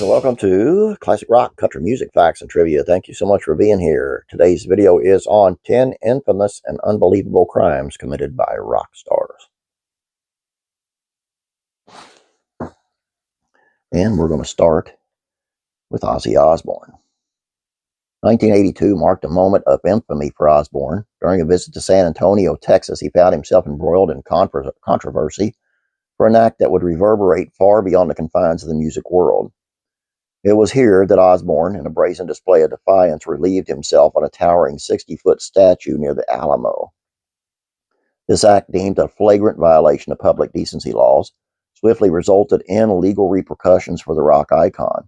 guys, and welcome to Classic Rock, Country Music Facts and Trivia. Thank you so much for being here. Today's video is on 10 infamous and unbelievable crimes committed by rock stars. And we're going to start with Ozzy Osbourne. 1982 marked a moment of infamy for Osbourne. During a visit to San Antonio, Texas, he found himself embroiled in controversy for an act that would reverberate far beyond the confines of the music world. It was here that Osbourne, in a brazen display of defiance, relieved himself on a towering 60-foot statue near the Alamo. This act, deemed a flagrant violation of public decency laws, swiftly resulted in legal repercussions for the rock icon.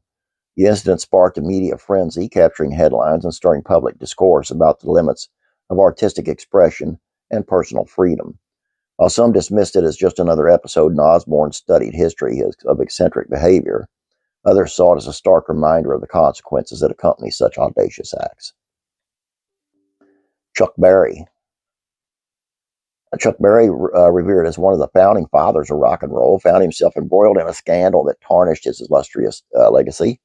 The incident sparked a media frenzy, capturing headlines and stirring public discourse about the limits of artistic expression and personal freedom. While some dismissed it as just another episode in Osbourne's studied history of eccentric behavior, others saw it as a stark reminder of the consequences that accompany such audacious acts. Chuck Berry. Chuck Berry, revered as one of the founding fathers of rock and roll, found himself embroiled in a scandal that tarnished his illustrious legacy.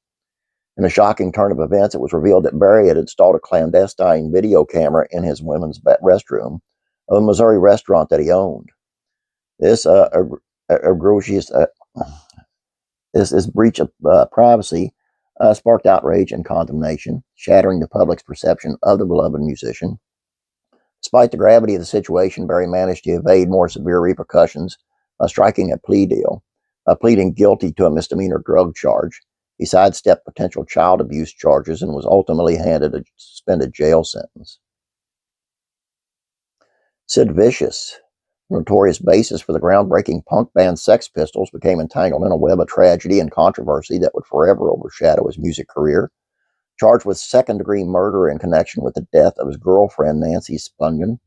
In a shocking turn of events, it was revealed that Berry had installed a clandestine video camera in his women's restroom of a Missouri restaurant that he owned. This This breach of privacy sparked outrage and condemnation, shattering the public's perception of the beloved musician. Despite the gravity of the situation, Berry managed to evade more severe repercussions by striking a plea deal, pleading guilty to a misdemeanor drug charge. He sidestepped potential child abuse charges and was ultimately handed a suspended jail sentence. Sid Vicious, notorious bassist for the groundbreaking punk band Sex Pistols, became entangled in a web of tragedy and controversy that would forever overshadow his music career. Charged with second-degree murder in connection with the death of his girlfriend, Nancy Spungen,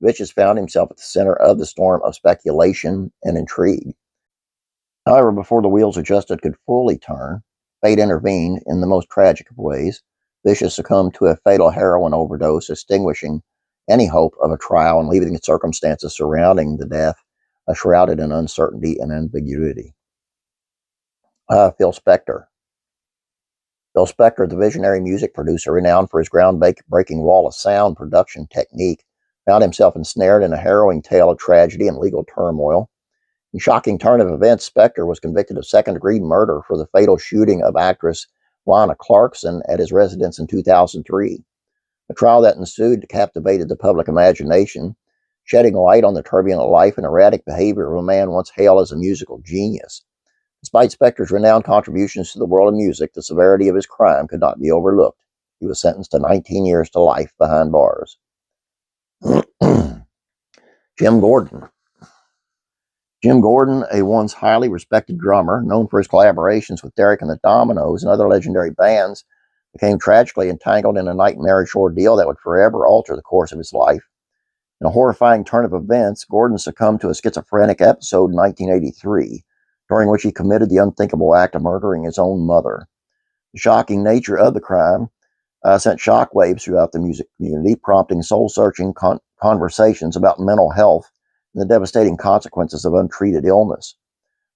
Vicious found himself at the center of the storm of speculation and intrigue. However, before the wheels of justice could fully turn, fate intervened in the most tragic of ways. Vicious succumbed to a fatal heroin overdose, extinguishing any hope of a trial and leaving the circumstances surrounding the death shrouded in uncertainty and ambiguity. Phil Spector. Phil Spector, the visionary music producer renowned for his groundbreaking wall of sound production technique, found himself ensnared in a harrowing tale of tragedy and legal turmoil. In a shocking turn of events, Spector was convicted of second-degree murder for the fatal shooting of actress Lana Clarkson at his residence in 2003. A trial that ensued captivated the public imagination, shedding light on the turbulent life and erratic behavior of a man once hailed as a musical genius. Despite Spector's renowned contributions to the world of music, the severity of his crime could not be overlooked. He was sentenced to 19 years to life behind bars. Jim Gordon. Jim Gordon, a once highly respected drummer, known for his collaborations with Derek and the Dominoes and other legendary bands, became tragically entangled in a nightmarish ordeal that would forever alter the course of his life. In a horrifying turn of events, Gordon succumbed to a schizophrenic episode in 1983, during which he committed the unthinkable act of murdering his own mother. The shocking nature of the crime sent shockwaves throughout the music community, prompting soul-searching conversations about mental health and the devastating consequences of untreated illness.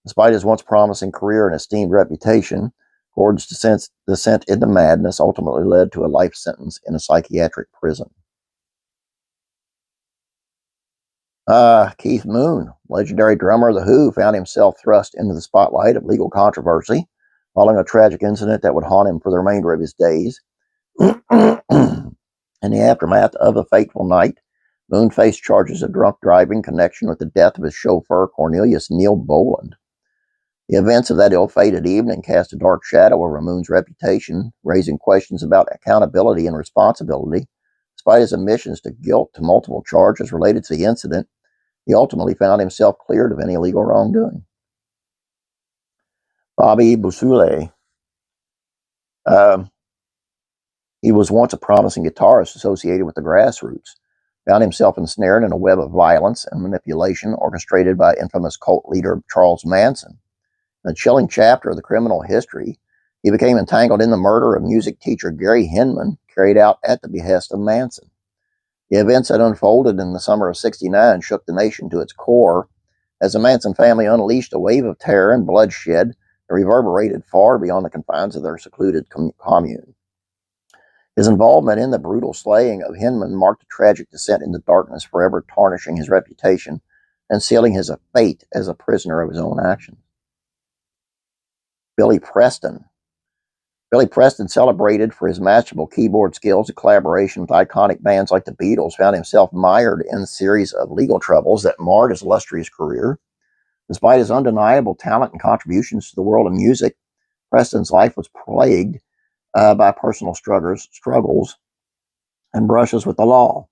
Despite his once promising career and esteemed reputation, Gordon's descent into madness ultimately led to a life sentence in a psychiatric prison. Keith Moon, legendary drummer of The Who, found himself thrust into the spotlight of legal controversy following a tragic incident that would haunt him for the remainder of his days. In the aftermath of a fateful night, Moon faced charges of drunk driving in connection with the death of his chauffeur, Cornelius Neil Boland. The events of that ill-fated evening cast a dark shadow over Moon's reputation, raising questions about accountability and responsibility. Despite his admissions to guilt to multiple charges related to the incident, he ultimately found himself cleared of any legal wrongdoing. Bobby Beausoleil. He was once a promising guitarist associated with the Grassroots, found himself ensnared in a web of violence and manipulation orchestrated by infamous cult leader Charles Manson. In a chilling chapter of the criminal history, he became entangled in the murder of music teacher Gary Hinman, carried out at the behest of Manson. The events that unfolded in the summer of '69 shook the nation to its core as the Manson family unleashed a wave of terror and bloodshed that reverberated far beyond the confines of their secluded commune. His involvement in the brutal slaying of Hinman marked a tragic descent into darkness, forever tarnishing his reputation and sealing his fate as a prisoner of his own actions. Billy Preston. Billy Preston, celebrated for his masterful keyboard skills and collaboration with iconic bands like the Beatles, found himself mired in a series of legal troubles that marred his illustrious career. Despite his undeniable talent and contributions to the world of music, Preston's life was plagued by personal struggles and brushes with the law.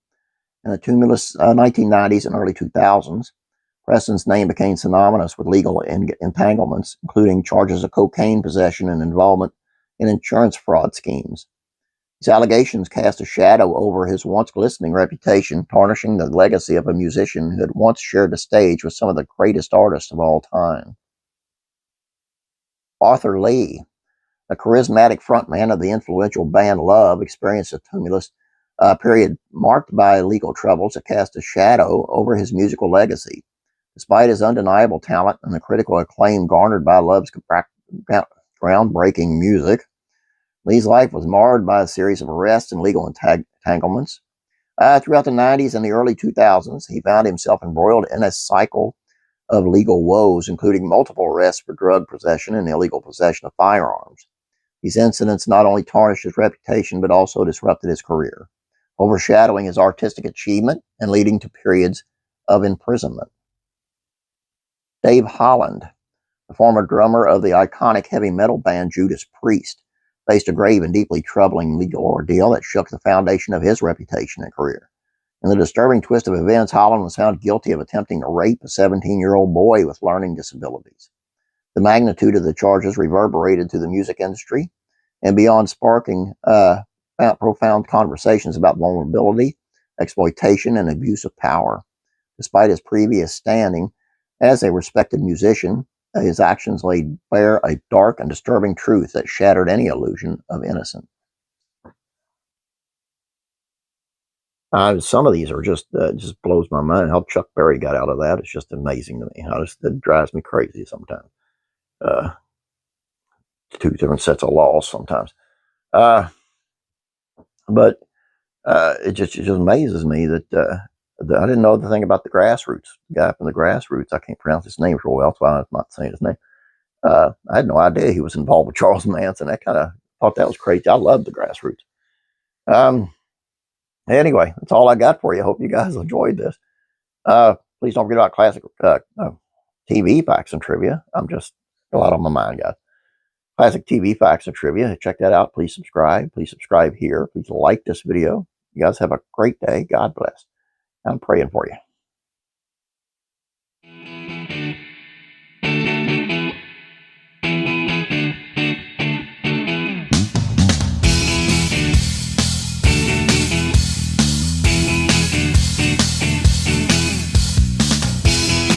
In the tumultuous 1990s and early 2000s, Preston's name became synonymous with legal entanglements, including charges of cocaine possession and involvement in insurance fraud schemes. These allegations cast a shadow over his once glistening reputation, tarnishing the legacy of a musician who had once shared the stage with some of the greatest artists of all time. Arthur Lee, a charismatic frontman of the influential band Love, experienced a tumultuous period marked by legal troubles that cast a shadow over his musical legacy. Despite his undeniable talent and the critical acclaim garnered by Love's groundbreaking music, Lee's life was marred by a series of arrests and legal entanglements. Throughout the 90s and the early 2000s, he found himself embroiled in a cycle of legal woes, including multiple arrests for drug possession and illegal possession of firearms. These incidents not only tarnished his reputation, but also disrupted his career, overshadowing his artistic achievement and leading to periods of imprisonment. Dave Holland, the former drummer of the iconic heavy metal band Judas Priest, faced a grave and deeply troubling legal ordeal that shook the foundation of his reputation and career. In the disturbing twist of events, Holland was found guilty of attempting to rape a 17-year-old boy with learning disabilities. The magnitude of the charges reverberated through the music industry and beyond, sparking profound conversations about vulnerability, exploitation, and abuse of power. Despite his previous standing as a respected musician, his actions laid bare a dark and disturbing truth that shattered any illusion of innocence. Some of these are just blows my mind. How Chuck Berry got out of that. It's just amazing to me. It drives me crazy sometimes. Two different sets of laws sometimes. But it just amazes me that I didn't know the thing about the Grassroots. The guy from the Grassroots, I can't pronounce his name real well, that's why I'm not saying his name. I had no idea he was involved with Charles Manson. I kind of thought that was crazy. I love the Grassroots. Anyway, that's all I got for you. I hope you guys enjoyed this. Please don't forget about classic TV facts and trivia. I'm just a lot on my mind, guys. Classic TV facts and trivia. Check that out. Please subscribe. Please subscribe here. Please like this video. You guys have a great day. God bless. I'm praying for you.